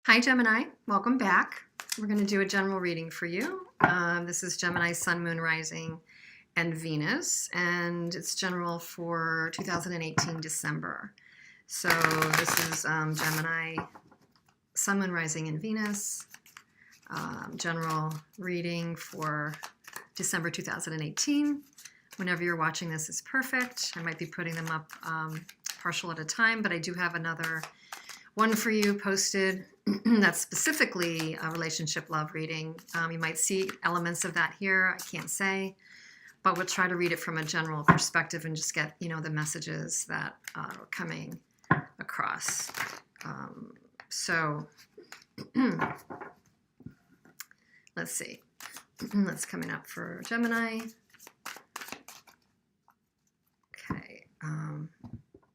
Hi Gemini, welcome back. We're going to do a general reading for you. This is Gemini Sun, Moon, Rising, and Venus, and it's general for 2018 December. So this is Gemini Sun, Moon, Rising, and Venus, general reading for December 2018. Whenever you're watching this is perfect. I might be putting them up partial at a time, but I do have another one for you posted that's specifically a relationship love reading. You might see elements of that here. I can't say, but we'll try to read it from a general perspective and just get, the messages that are coming across. So let's see. That's coming up for Gemini. Okay.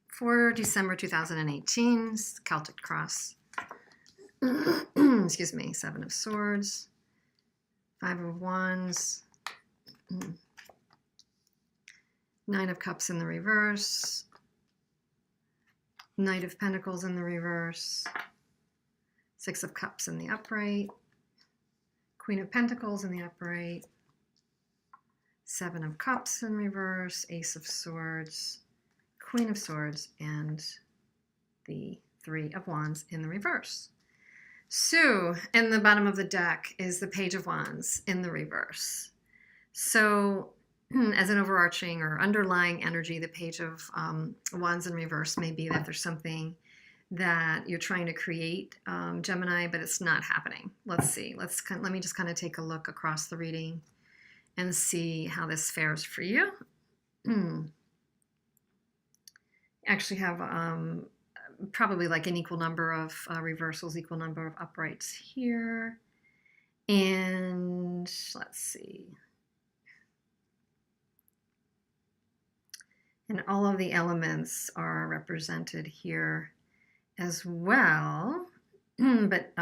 For December 2018, Celtic Cross. Excuse me, Seven of Swords, Five of Wands, Nine of Cups in the reverse, Knight of Pentacles in the reverse, Six of Cups in the upright, Queen of Pentacles in the upright, Seven of Cups in reverse, Ace of Swords, Queen of Swords, and the Three of Wands in the reverse. So, in the bottom of the deck is the Page of Wands in the reverse. So, as an overarching or underlying energy, the Page of Wands in reverse may be that there's something that you're trying to create, Gemini, but it's not happening. Let's see. Let me just kind of take a look across the reading and see how this fares for you. Actually have probably like an equal number of reversals, equal number of uprights here. And let's see. And all of the elements are represented here as well. But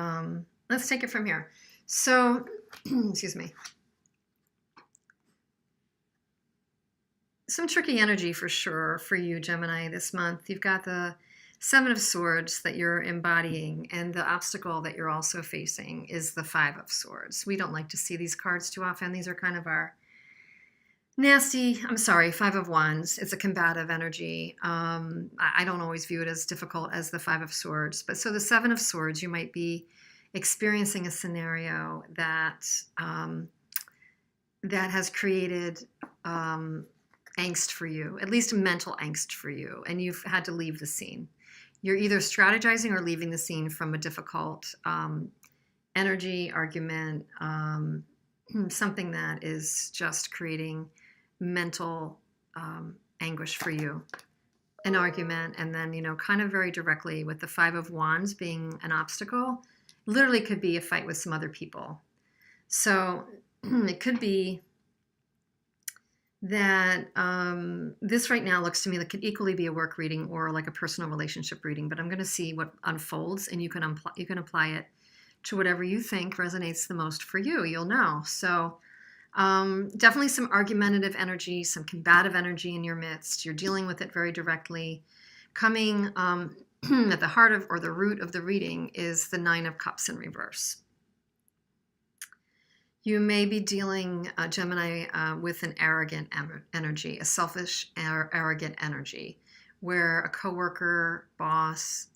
let's take it from here. So, excuse me. Some tricky energy for sure for you, Gemini, this month. You've got the Seven of Swords that you're embodying, and the obstacle that you're also facing is the Five of Swords. We don't like to see these cards too often. These are kind of our nasty, Five of Wands. It's a combative energy. I don't always view it as difficult as the Five of Swords. But so the Seven of Swords, you might be experiencing a scenario that, that has created angst for you, at least mental angst for you, and you've had to leave the scene. You're either strategizing or leaving the scene from a difficult energy, argument, something that is just creating mental anguish for you, an argument, and then, kind of very directly with the Five of Wands being an obstacle, literally could be a fight with some other people. So it could be that this right now looks to me like it could equally be a work reading or like a personal relationship reading, but I'm going to see what unfolds, and you can apply it to whatever you think resonates the most for you. You'll know. So definitely some argumentative energy, some combative energy in your midst. You're dealing with it very directly. Coming at the heart of, or the root of the reading, is the Nine of Cups in reverse. You may be dealing, Gemini, with an arrogant energy, a selfish, arrogant energy, where a coworker, boss,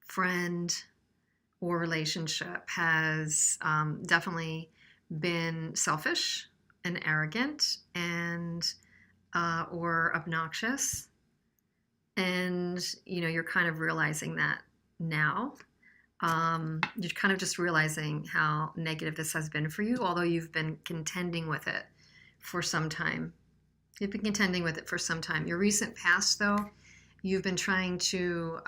friend, or relationship has definitely been selfish and arrogant and or obnoxious. And, you're kind of realizing that now. You're kind of just realizing how negative this has been for you, although you've been contending with it for some time. You've been contending with it for some time. Your recent past, though, you've been trying to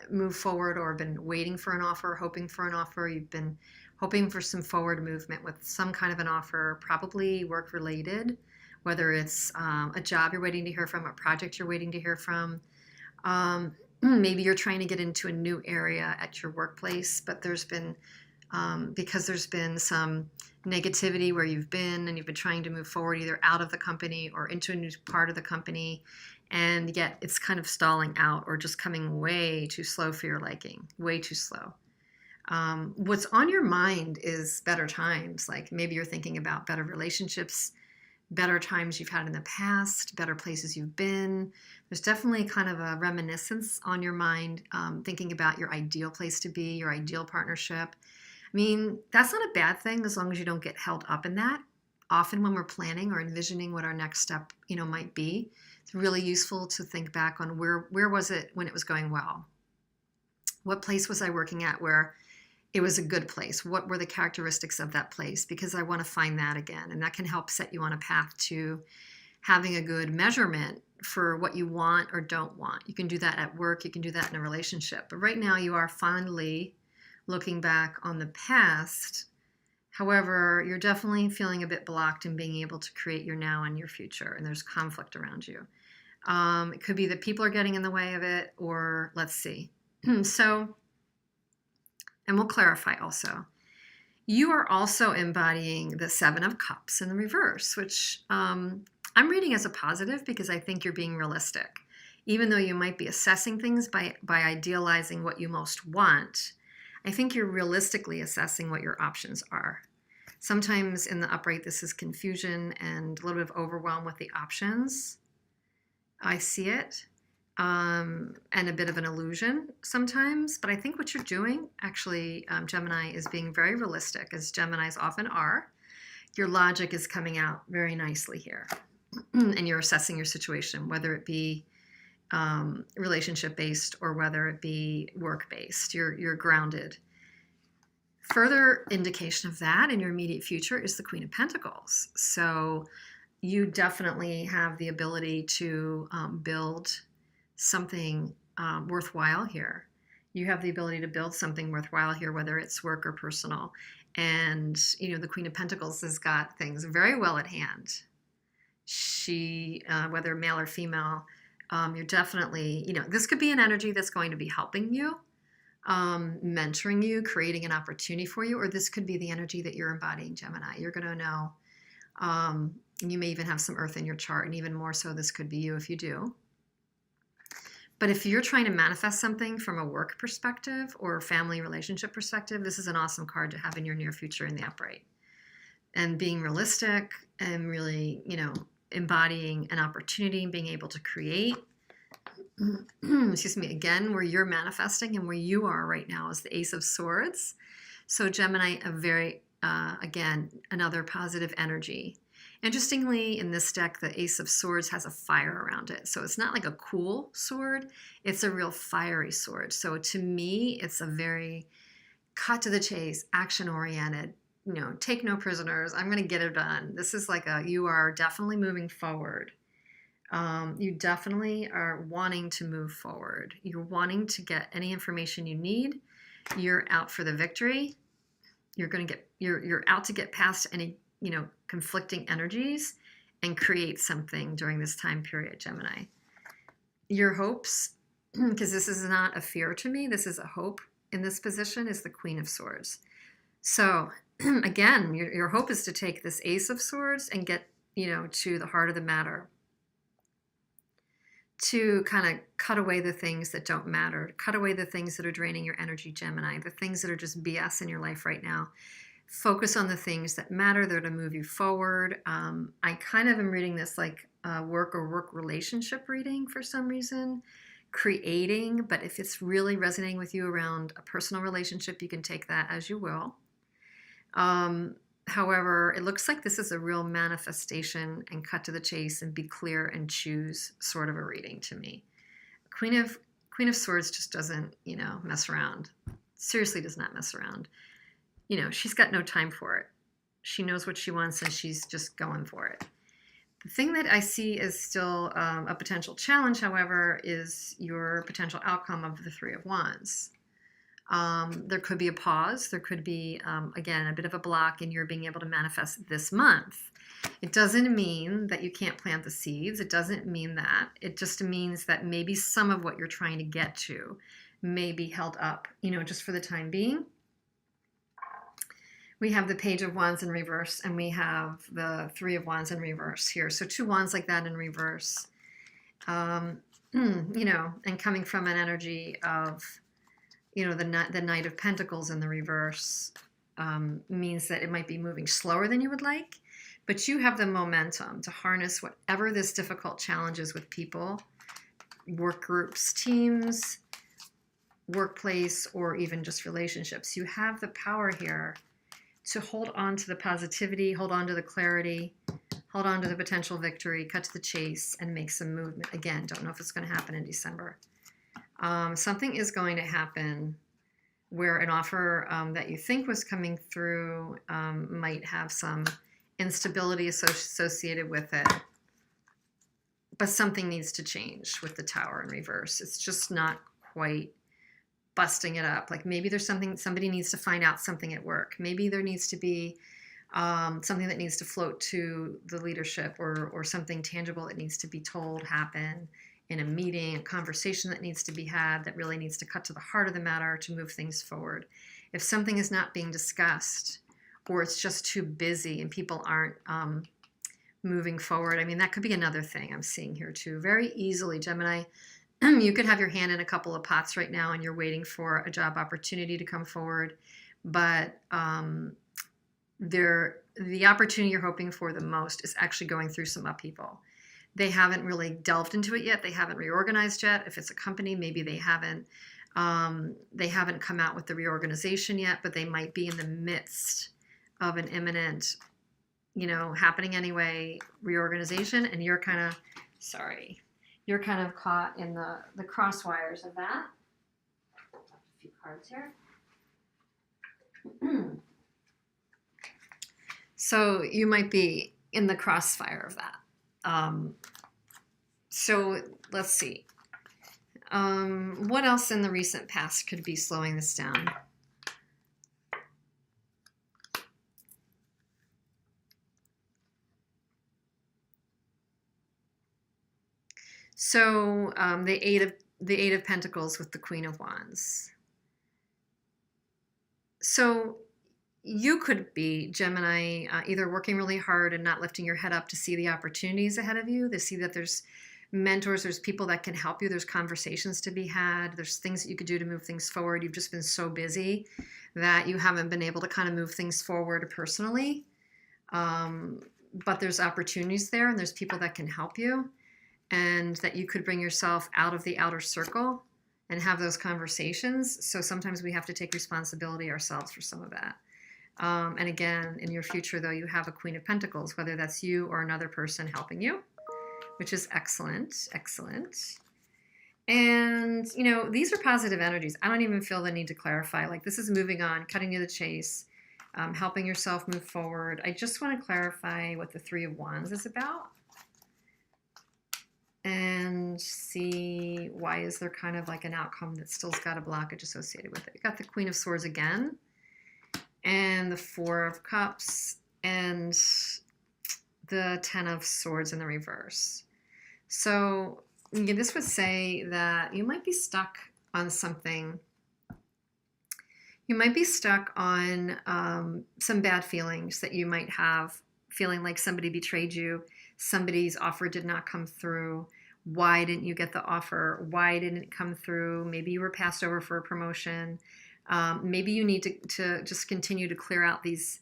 move forward, or been waiting for an offer, hoping for an offer. You've been hoping for some forward movement with some kind of an offer, probably work-related, whether it's a job you're waiting to hear from, a project you're waiting to hear from. Maybe you're trying to get into a new area at your workplace, but there's been, because there's been some negativity where you've been, and you've been trying to move forward either out of the company or into a new part of the company, and yet it's kind of stalling out or just coming way too slow for your liking, way too slow. What's on your mind is better times. Like maybe you're thinking about better relationships, better times you've had in the past, better places you've been. There's definitely kind of a reminiscence on your mind, thinking about your ideal place to be, your ideal partnership. I mean, that's not a bad thing as long as you don't get held up in that. Often when we're planning or envisioning what our next step, might be, it's really useful to think back on where was it when it was going well? What place was I working at where it was a good place? What were the characteristics of that place? Because I want to find that again. And that can help set you on a path to having a good measurement for what you want or don't want. You can do that at work. You can do that in a relationship. But right now you are fondly looking back on the past. However, you're definitely feeling a bit blocked in being able to create your now and your future. And there's conflict around you. It could be that people are getting in the way of it, or let's see. So, and we'll clarify also. You are also embodying the Seven of Cups in the reverse, which I'm reading as a positive because I think you're being realistic. Even though you might be assessing things by idealizing what you most want, I think you're realistically assessing what your options are. Sometimes in the upright, this is confusion and a little bit of overwhelm with the options. I see it. And a bit of an illusion sometimes. But I think what you're doing, actually, Gemini, is being very realistic, as Geminis often are. Your logic is coming out very nicely here. And you're assessing your situation, whether it be relationship-based or whether it be work-based. You're grounded. Further indication of that in your immediate future is the Queen of Pentacles. So you definitely have the ability to build something worthwhile here. You have the ability to build something worthwhile here, whether it's work or personal. And, the Queen of Pentacles has got things very well at hand. She, whether male or female, you're definitely, this could be an energy that's going to be helping you, mentoring you, creating an opportunity for you, or this could be the energy that you're embodying, Gemini. You're going to know. You may even have some earth in your chart, and even more so, this could be you if you do. But if you're trying to manifest something from a work perspective or family relationship perspective, this is an awesome card to have in your near future in the upright. And being realistic and really, embodying an opportunity and being able to create, excuse me, again, where you're manifesting and where you are right now is the Ace of Swords. So Gemini, a very, again, another positive energy. Interestingly, in this deck, the Ace of Swords has a fire around it. So it's not like a cool sword. It's a real fiery sword. So to me, it's a very cut to the chase, action-oriented, take no prisoners. I'm going to get it done. This is like you are definitely moving forward. You definitely are wanting to move forward. You're wanting to get any information you need. You're out for the victory. You're out to get past any conflicting energies and create something during this time period, Gemini. Your hopes, because this is not a fear to me, this is a hope in this position, is the Queen of Swords. So again, your hope is to take this Ace of Swords and get, to the heart of the matter, to kind of cut away the things that don't matter, cut away the things that are draining your energy, Gemini, the things that are just BS in your life right now. Focus on the things that matter. They're to move you forward. I kind of am reading this like work or work relationship reading for some reason, creating. But if it's really resonating with you around a personal relationship, you can take that as you will. However, it looks like this is a real manifestation and cut to the chase and be clear and choose sort of a reading to me. Queen of Swords just doesn't, mess around. Seriously does not mess around. She's got no time for it. She knows what she wants and she's just going for it. The thing that I see is still a potential challenge, however, is your potential outcome of the Three of Wands. There could be a pause. There could be, again, a bit of a block in your being able to manifest this month. It doesn't mean that you can't plant the seeds. It doesn't mean that. It just means that maybe some of what you're trying to get to may be held up, just for the time being. We have the Page of Wands in reverse, and we have the Three of Wands in reverse here. So two wands like that in reverse, and coming from an energy of The Knight of Pentacles in the reverse means that it might be moving slower than you would like, but you have the momentum to harness whatever this difficult challenge is with people, work groups, teams, workplace, or even just relationships. You have the power here to hold on to the positivity, hold on to the clarity, hold on to the potential victory, cut to the chase, and make some movement. Again, don't know if it's going to happen in December. Something is going to happen where an offer that you think was coming through might have some instability associated with it. But something needs to change with the Tower in reverse. It's just not quite busting it up. Like maybe there's somebody needs to find out something at work. Maybe there needs to be something that needs to float to the leadership, or something tangible that needs to be told, happen in a meeting, a conversation that needs to be had, that really needs to cut to the heart of the matter to move things forward. If something is not being discussed, or it's just too busy and people aren't moving forward, I mean, that could be another thing I'm seeing here too. Very easily, Gemini, you could have your hand in a couple of pots right now and you're waiting for a job opportunity to come forward, but the opportunity you're hoping for the most is actually going through some upheaval. They haven't really delved into it yet. They haven't reorganized yet. If it's a company, maybe they haven't come out with the reorganization yet, but they might be in the midst of an imminent, happening anyway, reorganization, and you're kind of caught in the crosswires of that. A few cards here. So you might be in the crossfire of that. So let's see. What else in the recent past could be slowing this down? So the Eight of Pentacles with the Queen of Wands. So you could be, Gemini, either working really hard and not lifting your head up to see the opportunities ahead of you, to see that there's mentors, there's people that can help you, there's conversations to be had, there's things that you could do to move things forward. You've just been so busy that you haven't been able to kind of move things forward personally. But there's opportunities there, and there's people that can help you, and that you could bring yourself out of the outer circle and have those conversations. So sometimes we have to take responsibility ourselves for some of that. And again, in your future, though, you have a Queen of Pentacles, whether that's you or another person helping you, which is excellent, excellent. And, these are positive energies. I don't even feel the need to clarify. Like, this is moving on, cutting to the chase, helping yourself move forward. I just want to clarify what the Three of Wands is about and see why is there kind of like an outcome that still's got a blockage associated with it. You got the Queen of Swords again, and the Four of Cups, and the Ten of Swords in the reverse. So this would say that you might be stuck on something. You might be stuck on some bad feelings that you might have, feeling like somebody betrayed you, somebody's offer did not come through. Why didn't you get the offer? Why didn't it come through? Maybe you were passed over for a promotion. Maybe you need to just continue to clear out these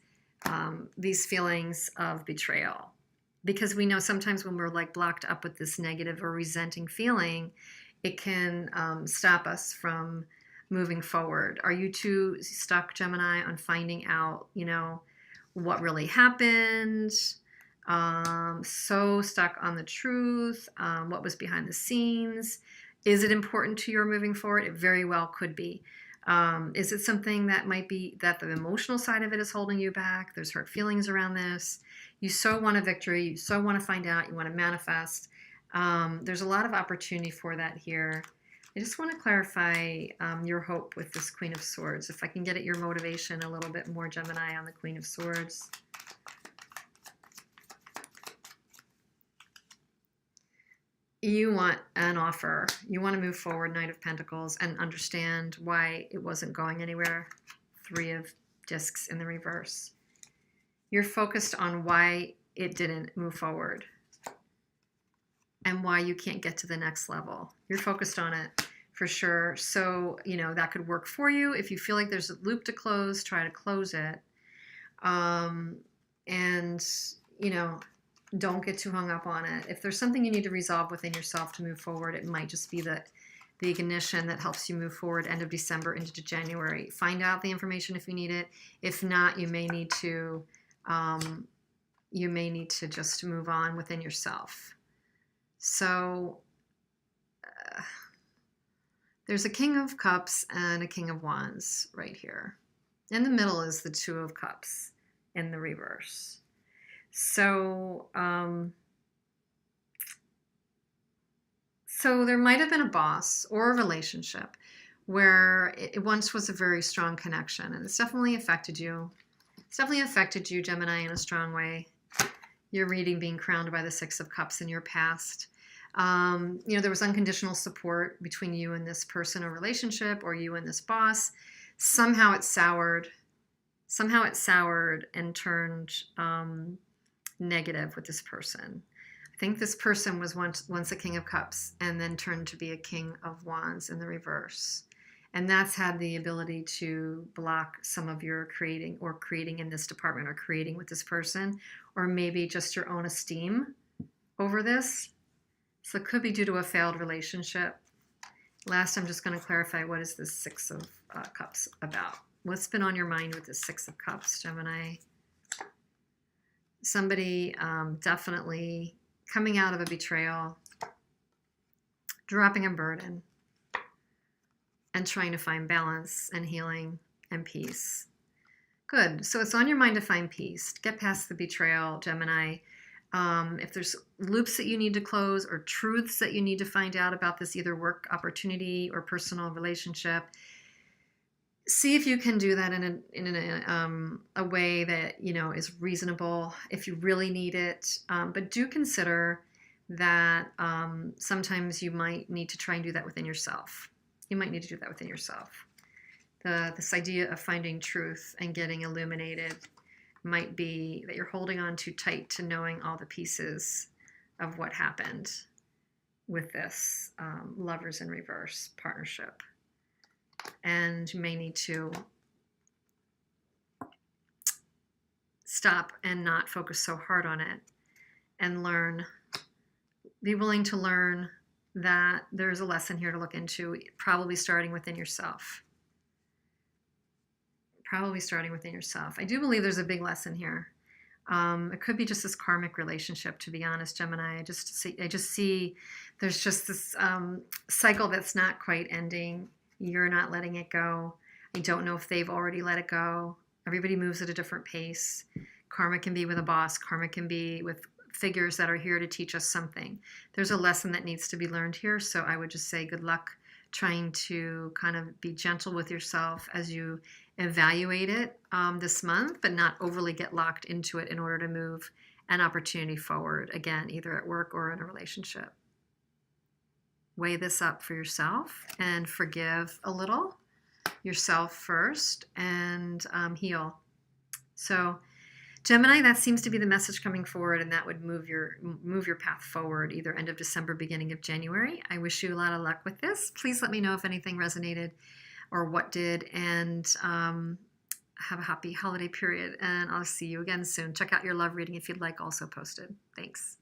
feelings of betrayal, because we know sometimes when we're like blocked up with this negative or resenting feeling, it can stop us from moving forward. Are you too stuck, Gemini, on finding out, what really happened? So stuck on the truth, what was behind the scenes? Is it important to your moving forward? It very well could be. Is it something that might be that the emotional side of it is holding you back? There's hurt feelings around this. You so want a victory. You so want to find out. You want to manifest. There's a lot of opportunity for that here. I just want to clarify your hope with this Queen of Swords. If I can get at your motivation a little bit more, Gemini, on the Queen of Swords. You want an offer. You want to move forward, Knight of Pentacles, and understand why it wasn't going anywhere. Three of Discs in the reverse. You're focused on why it didn't move forward and why you can't get to the next level. You're focused on it for sure. So, that could work for you. If you feel like there's a loop to close, try to close it. And, you know, don't get too hung up on it. If there's something you need to resolve within yourself to move forward, it might just be the ignition that helps you move forward end of December into January. Find out the information if you need it. If not, you may need to just move on within yourself. So there's a King of Cups and a King of Wands right here. In the middle is the Two of Cups in the reverse. So, so there might have been a boss or a relationship where it once was a very strong connection, and it's definitely affected you. It's definitely affected you, Gemini, in a strong way. Your reading being crowned by the Six of Cups in your past. There was unconditional support between you and this person or relationship, or you and this boss. Somehow it soured. Somehow it soured and turned negative with this person. I think this person was once a King of Cups and then turned to be a King of Wands in the reverse. And that's had the ability to block some of your creating in this department, or creating with this person, or maybe just your own esteem over this. So it could be due to a failed relationship. Last, I'm just going to clarify, what is this Six of Cups about? What's been on your mind with the Six of Cups, Gemini? Somebody definitely coming out of a betrayal, dropping a burden, and trying to find balance and healing and peace. Good. So it's on your mind to find peace. Get past the betrayal, Gemini. If there's loops that you need to close or truths that you need to find out about this, either work opportunity or personal relationship, see if you can do that in a way that, is reasonable if you really need it. But do consider that sometimes you might need to try and do that within yourself. You might need to do that within yourself. This idea of finding truth and getting illuminated might be that you're holding on too tight to knowing all the pieces of what happened with this lovers in reverse partnership. And you may need to stop and not focus so hard on it and be willing to learn that there's a lesson here to look into, probably starting within yourself. Probably starting within yourself. I do believe there's a big lesson here. It could be just this karmic relationship, to be honest, Gemini. I just see there's just this cycle that's not quite ending. You're not letting it go. I don't know if they've already let it go. Everybody moves at a different pace. Karma can be with a boss. Karma can be with figures that are here to teach us something. There's a lesson that needs to be learned here. So I would just say good luck trying to kind of be gentle with yourself as you evaluate it this month, but not overly get locked into it in order to move an opportunity forward, again, either at work or in a relationship. Weigh this up for yourself and forgive a little yourself first, and heal. So Gemini, that seems to be the message coming forward, and that would move your path forward, either end of December, beginning of January. I wish you a lot of luck with this. Please let me know if anything resonated or what did, and have a happy holiday period, and I'll see you again soon. Check out your love reading if you'd like, also posted. Thanks.